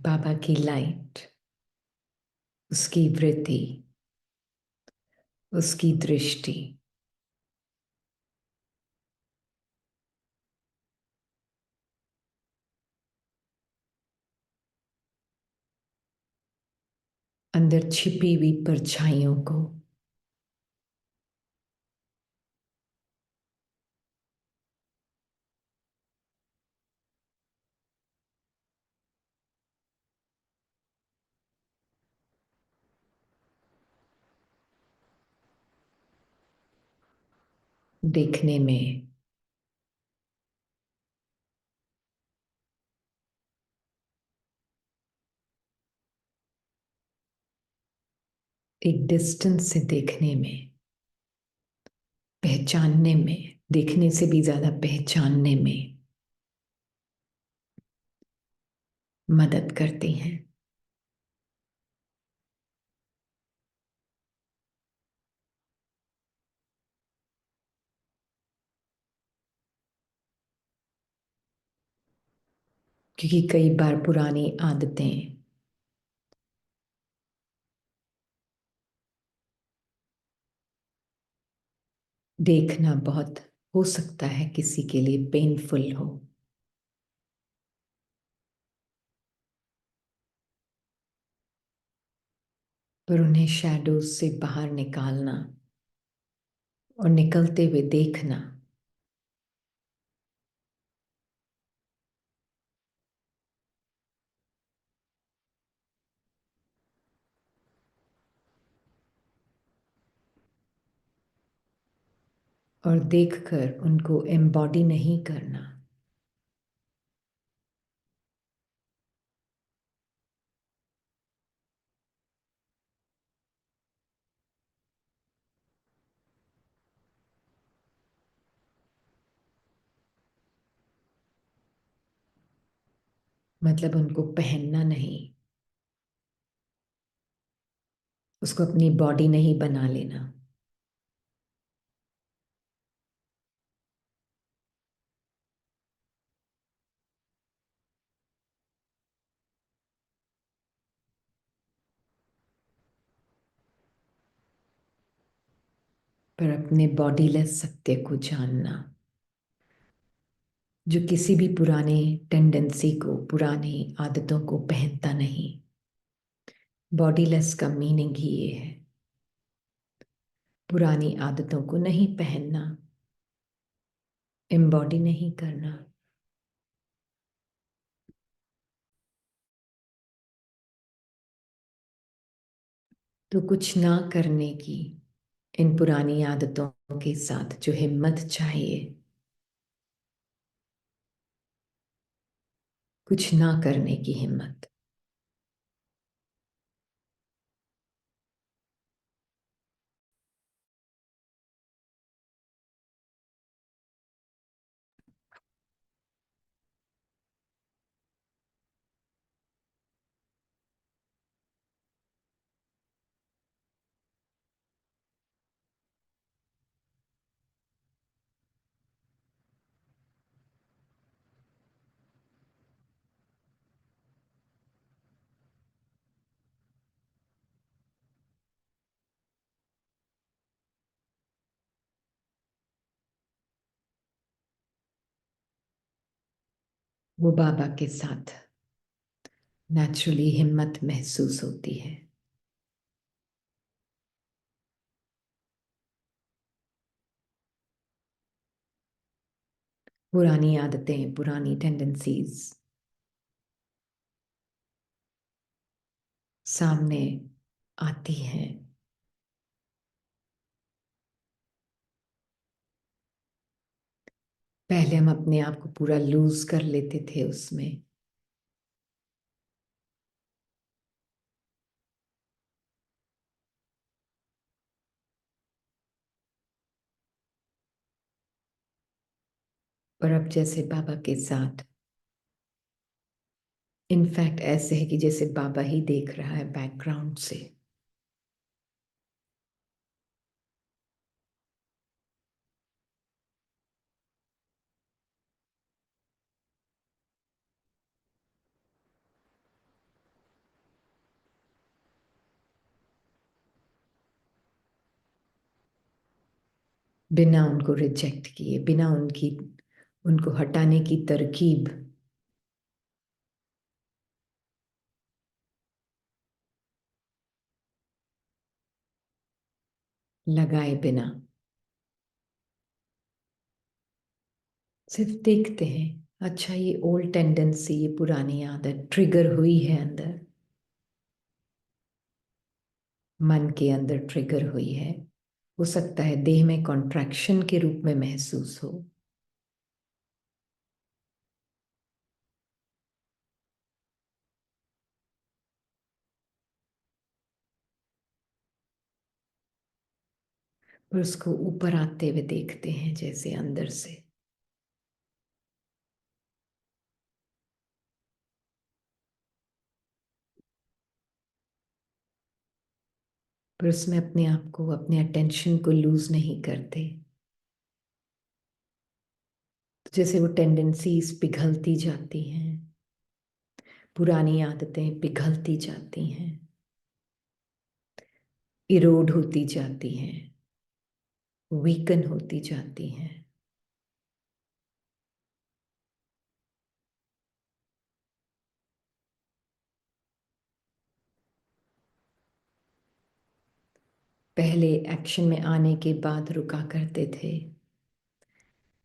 बाबा की लाइट, उसकी वृत्ति, उसकी दृष्टि अंदर छिपी हुई परछाइयों को देखने में एक डिस्टेंस से देखने में, पहचानने में, देखने से भी ज्यादा पहचानने में मदद करती हैं। क्योंकि कई बार पुरानी आदतें देखना बहुत हो सकता है किसी के लिए पेनफुल हो, पर उन्हें शैडोज से बाहर निकालना और निकलते हुए देखना और देखकर उनको एम्बॉडी नहीं करना, मतलब उनको पहनना नहीं, उसको अपनी बॉडी नहीं बना लेना। पर अपने बॉडीलेस सत्य को जानना, जो किसी भी पुरानी टेंडेंसी को, पुरानी आदतों को पहनता नहीं। बॉडीलेस का मीनिंग ही ये है, पुरानी आदतों को नहीं पहनना, एम्बॉडी नहीं करना। तो कुछ ना करने की इन पुरानी आदतों के साथ जो हिम्मत चाहिए, कुछ ना करने की हिम्मत। वो बाबा के साथ नेचुरली हिम्मत महसूस होती है। पुरानी आदतें, पुरानी टेंडेंसीज सामने आती हैं। पहले हम अपने आप को पूरा लूज कर लेते थे उसमें, पर अब जैसे बाबा के साथ इनफैक्ट ऐसे है कि जैसे बाबा ही देख रहा है बैकग्राउंड से। बिना उनको रिजेक्ट किए, बिना उनको हटाने की तरकीब लगाए बिना सिर्फ देखते हैं, अच्छा ये ओल्ड टेंडेंसी, ये पुरानी आदत ट्रिगर हुई है अंदर, मन के अंदर ट्रिगर हुई है। हो सकता है देह में कॉन्ट्रैक्शन के रूप में महसूस हो, पर उसको ऊपर आते हुए देखते हैं जैसे अंदर से। पर उसमें अपने आप को, अपने अटेंशन को लूज नहीं करते। तो जैसे वो टेंडेंसीज पिघलती जाती हैं, पुरानी आदतें पिघलती जाती हैं, इरोड होती जाती हैं, वीकन होती जाती हैं, पहले एक्शन में आने के बाद रुका करते थे,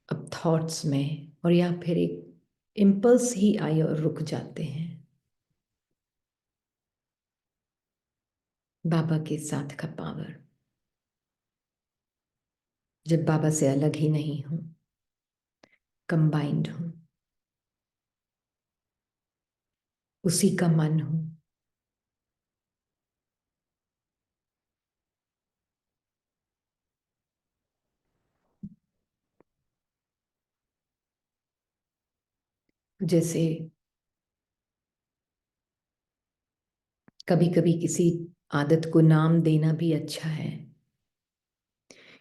अब थॉट्स में, और या फिर एक इम्पल्स ही आए और रुक जाते हैं। बाबा के साथ का पावर, जब बाबा से अलग ही नहीं हूं, कंबाइंड हूं, उसी का मन हूं। जैसे कभी कभी किसी आदत को नाम देना भी अच्छा है,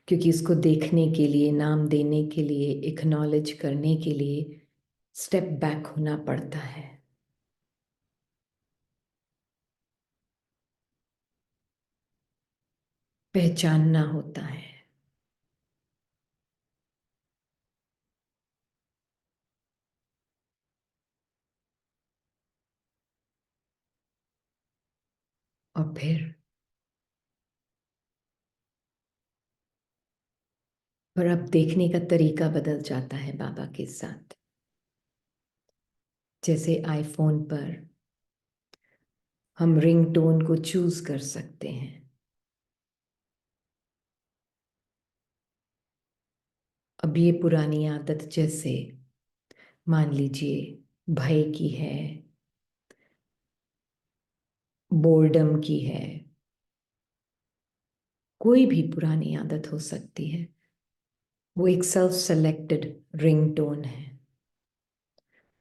क्योंकि इसको देखने के लिए, नाम देने के लिए, एक्नॉलेज करने के लिए स्टेप बैक होना पड़ता है। पहचानना होता है। और फिर पर अब देखने का तरीका बदल जाता है बाबा के साथ। जैसे आईफोन पर हम रिंगटोन को चूज कर सकते हैं। अब ये पुरानी आदत, जैसे मान लीजिए भय की है, बोर्डम की है, कोई भी पुरानी आदत हो सकती है, वो एक सेल्फ सेलेक्टेड रिंगटोन है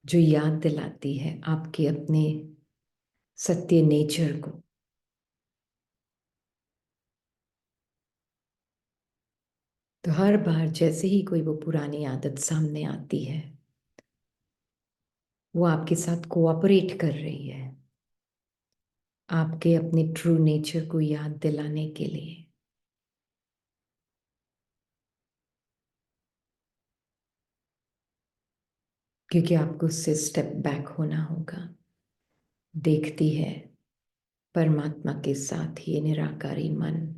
जो याद दिलाती है आपके अपने सत्य नेचर को। तो हर बार जैसे ही कोई वो पुरानी आदत सामने आती है, वो आपके साथ कोऑपरेट कर रही है, आपके अपने ट्रू नेचर को याद दिलाने के लिए। क्योंकि आपको उससे स्टेप बैक होना होगा। देखती है परमात्मा के साथ ये निराकारी मन,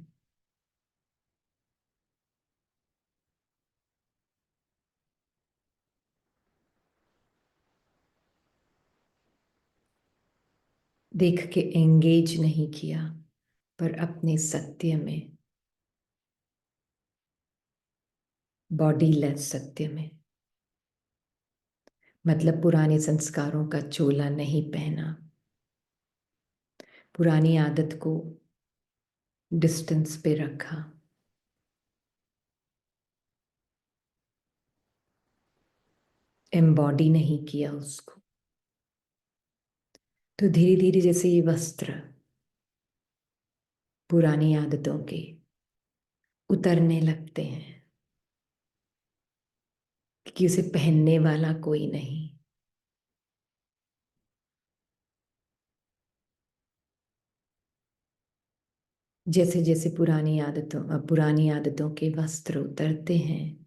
देख के एंगेज नहीं किया, पर अपने सत्य में, बॉडी लेस सत्य में, मतलब पुराने संस्कारों का चोला नहीं पहना, पुरानी आदत को डिस्टेंस पे रखा, एम्बॉडी नहीं किया उसको। तो धीरे धीरे जैसे ये वस्त्र पुरानी आदतों के उतरने लगते हैं, कि उसे पहनने वाला कोई नहीं, जैसे जैसे पुरानी आदतों के वस्त्र उतरते हैं,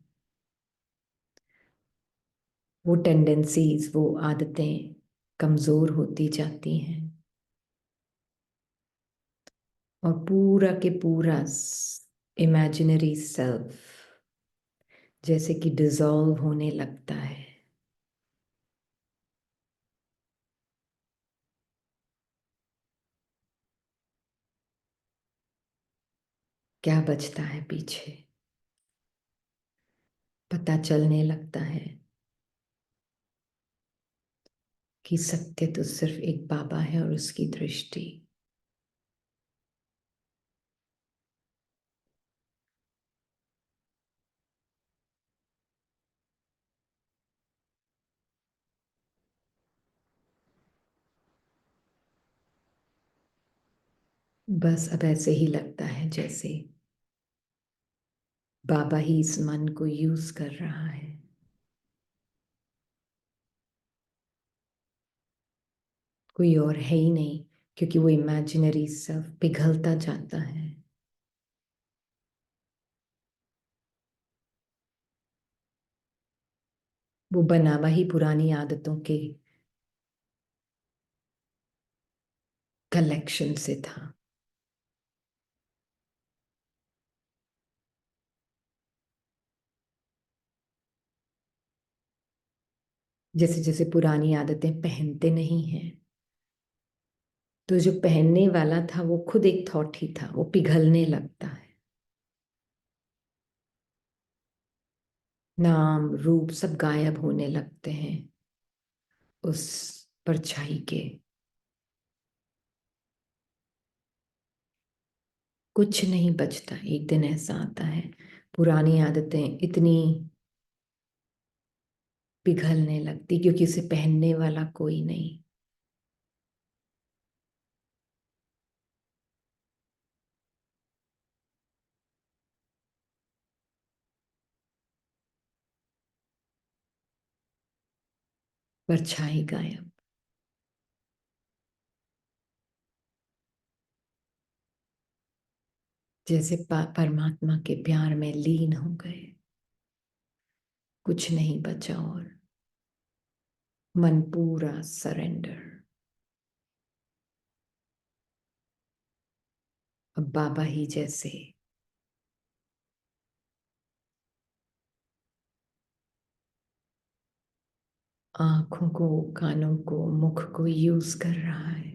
वो टेंडेंसीज, वो आदतें कमजोर होती जाती हैं और पूरा के पूरा इमेजिनरी सेल्फ जैसे कि डिसॉल्व होने लगता है। क्या बचता है पीछे? पता चलने लगता है कि सत्य तो सिर्फ एक बाबा है और उसकी दृष्टि। बस अब ऐसे ही लगता है जैसे बाबा ही इस मन को यूज कर रहा है। कोई और है ही नहीं, क्योंकि वो इमेजिनरी सेल्फ पिघलता जाता है। वो बनावा ही पुरानी आदतों के कलेक्शन से था। जैसे जैसे पुरानी आदतें पहनते नहीं हैं, तो जो पहनने वाला था वो खुद एक थॉट ही था, वो पिघलने लगता है। नाम रूप सब गायब होने लगते हैं उस परछाई के। कुछ नहीं बचता। एक दिन ऐसा आता है, पुरानी आदतें इतनी पिघलने लगती क्योंकि उसे पहनने वाला कोई नहीं। परछाई गायब। जैसे परमात्मा के प्यार में लीन हो गए, कुछ नहीं बचा और मन पूरा सरेंडर। अब बाबा ही जैसे आंखों को, कानों को, मुख को यूज कर रहा है।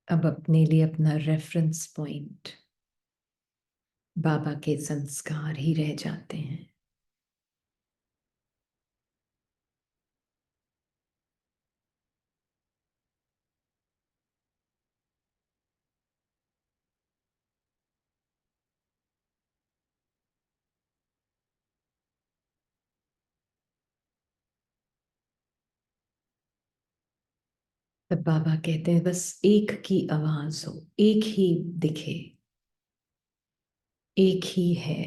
अब अपने लिए अपना रेफरेंस पॉइंट बाबा के संस्कार ही रह जाते हैं। तब बाबा कहते हैं बस एक की आवाज हो, एक ही दिखे, एक ही है।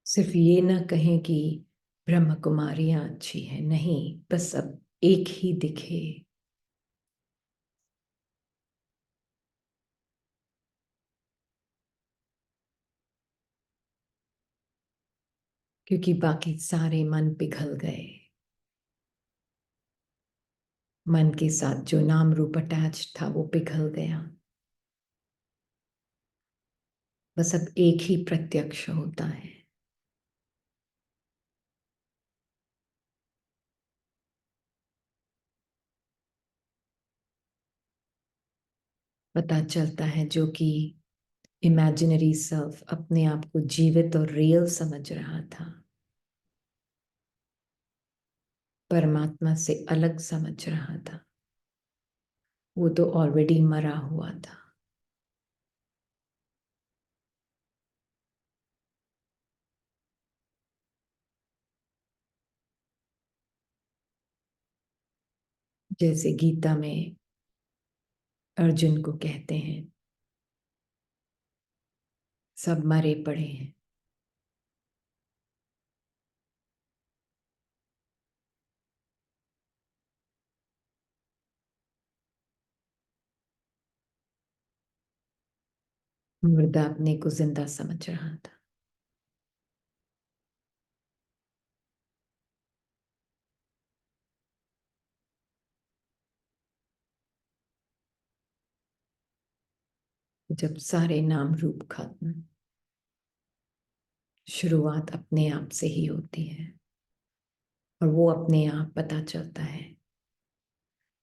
सिर्फ ये ना कहें कि ब्रह्म कुमारियां अच्छी है, नहीं, बस अब एक ही दिखे। क्योंकि बाकी सारे मन पिघल गए। मन के साथ जो नाम रूप अटैच था वो पिघल गया। बस अब एक ही प्रत्यक्ष होता है। पता चलता है जो कि इमेजिनरी सेल्फ अपने आप को जीवित और रियल समझ रहा था, परमात्मा से अलग समझ रहा था, वो तो ऑलरेडी मरा हुआ था। जैसे गीता में अर्जुन को कहते हैं, सब मरे पड़े हैं। मुर्दा अपने को जिंदा समझ रहा था। जब सारे नाम रूप खत्म, शुरुआत अपने आप से ही होती है और वो अपने आप पता चलता है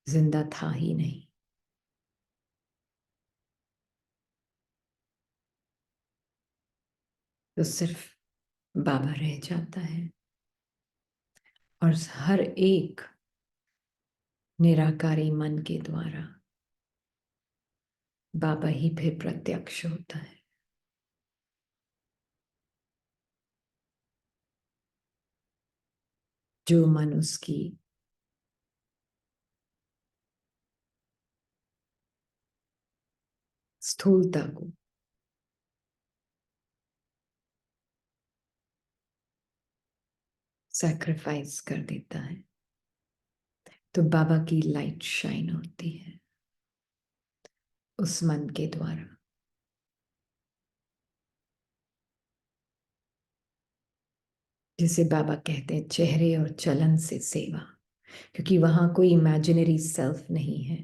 जिंदा था ही नहीं। तो सिर्फ बाबा रह जाता है और हर एक निराकारी मन के द्वारा बाबा ही फिर प्रत्यक्ष होता है। जो मन उसकी स्थूलता को सैक्रिफाइस कर देता है, तो बाबा की लाइट शाइन होती है उस मन के द्वारा। जिसे बाबा कहते हैं चेहरे और चलन से सेवा, क्योंकि वहां कोई इमेजिनरी सेल्फ नहीं है।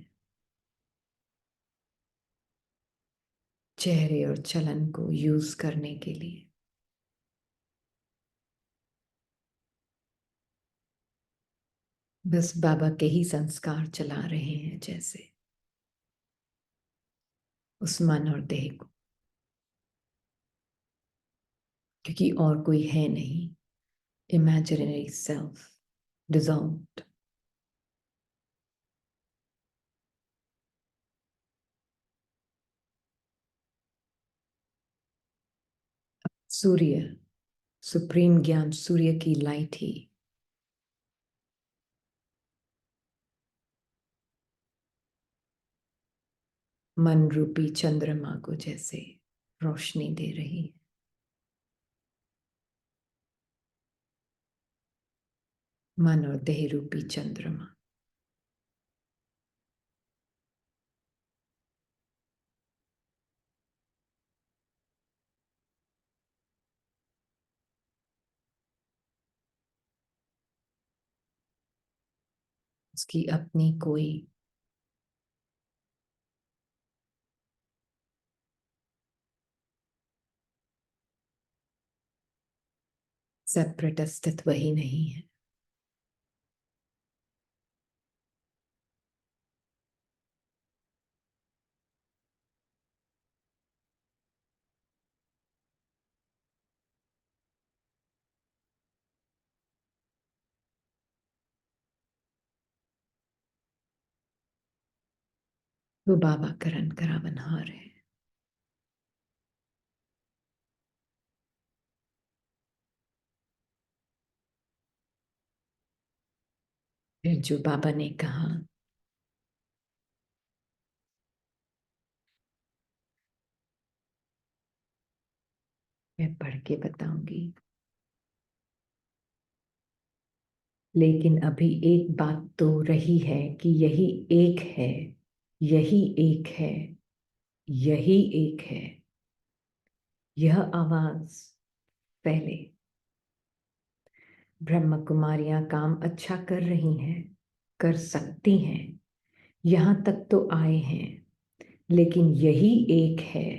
चेहरे और चलन को यूज करने के लिए बस बाबा के ही संस्कार चला रहे हैं, जैसे उस मन और देह को, क्योंकि और कोई है नहीं। Imaginary self dissolved. Surya, supreme ज्ञान, सूर्य की लाइट ही मन रूपी चंद्रमा को जैसे रोशनी दे रही है। मन और देह रूपी चंद्रमा। उसकी अपनी कोई सेपरेट अस्तित्व ही नहीं है। वो बाबा करण करावनहार है। फिर जो बाबा ने कहा, मैं पढ़ के बताऊंगी, लेकिन अभी एक बात तो रही है कि यही एक है, यही एक है, यही एक है। यह आवाज पहले ब्रह्म कुमारियां काम अच्छा कर रही हैं, कर सकती हैं, यहां तक तो आए हैं, लेकिन यही एक है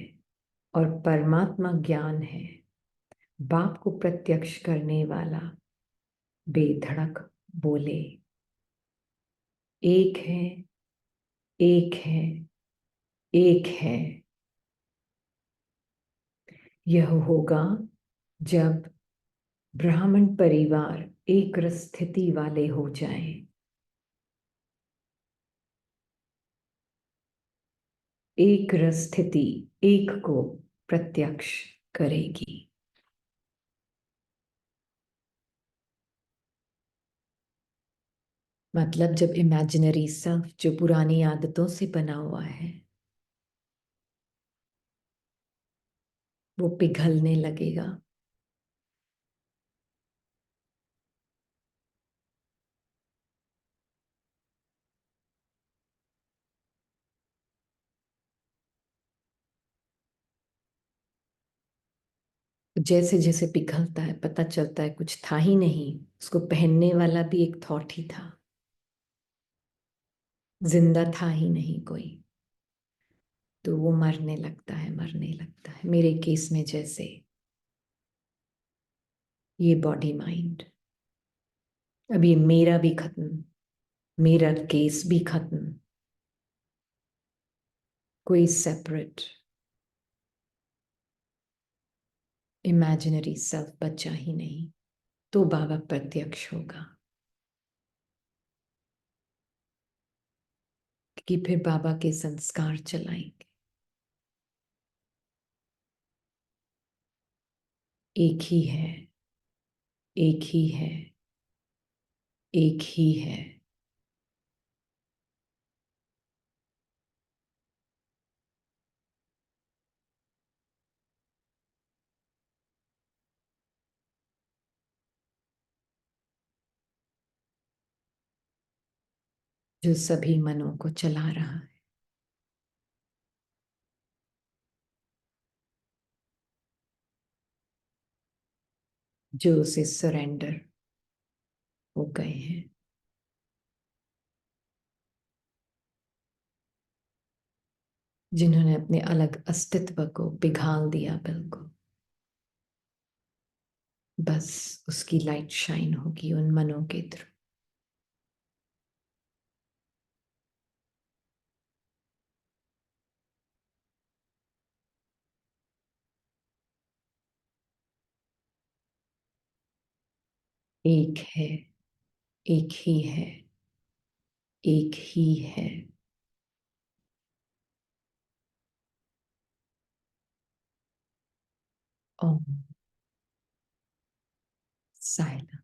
और परमात्मा ज्ञान है, बाप को प्रत्यक्ष करने वाला बेधड़क बोले, एक है, एक है, एक है। यह होगा जब ब्राह्मण परिवार एक स्थिति वाले हो जाएं। एक स्थिति एक को प्रत्यक्ष करेगी। मतलब जब इमेजिनरी सेल्फ जो पुरानी आदतों से बना हुआ है वो पिघलने लगेगा। जैसे जैसे पिघलता है पता चलता है कुछ था ही नहीं, उसको पहनने वाला भी एक थॉट ही था, जिंदा था ही नहीं कोई। तो वो मरने लगता है, मरने लगता है। मेरे केस में जैसे ये बॉडी माइंड, अब ये मेरा भी खत्म, मेरा केस भी खत्म, कोई सेपरेट इमेजिनरी सेल्फ बचा ही नहीं। तो बाबा प्रत्यक्ष होगा कि फिर बाबा के संस्कार चलाएंगे। एक ही है, एक ही है, एक ही है। जो सभी मनों को चला रहा है, जो उसे सरेंडर हो गए हैं, जिन्होंने अपने अलग अस्तित्व को पिघाल दिया बिल्कुल। बस उसकी लाइट शाइन होगी उन मनों के थ्रू। एक है, एक ही है, एक ही है। ओम। साइलेंस।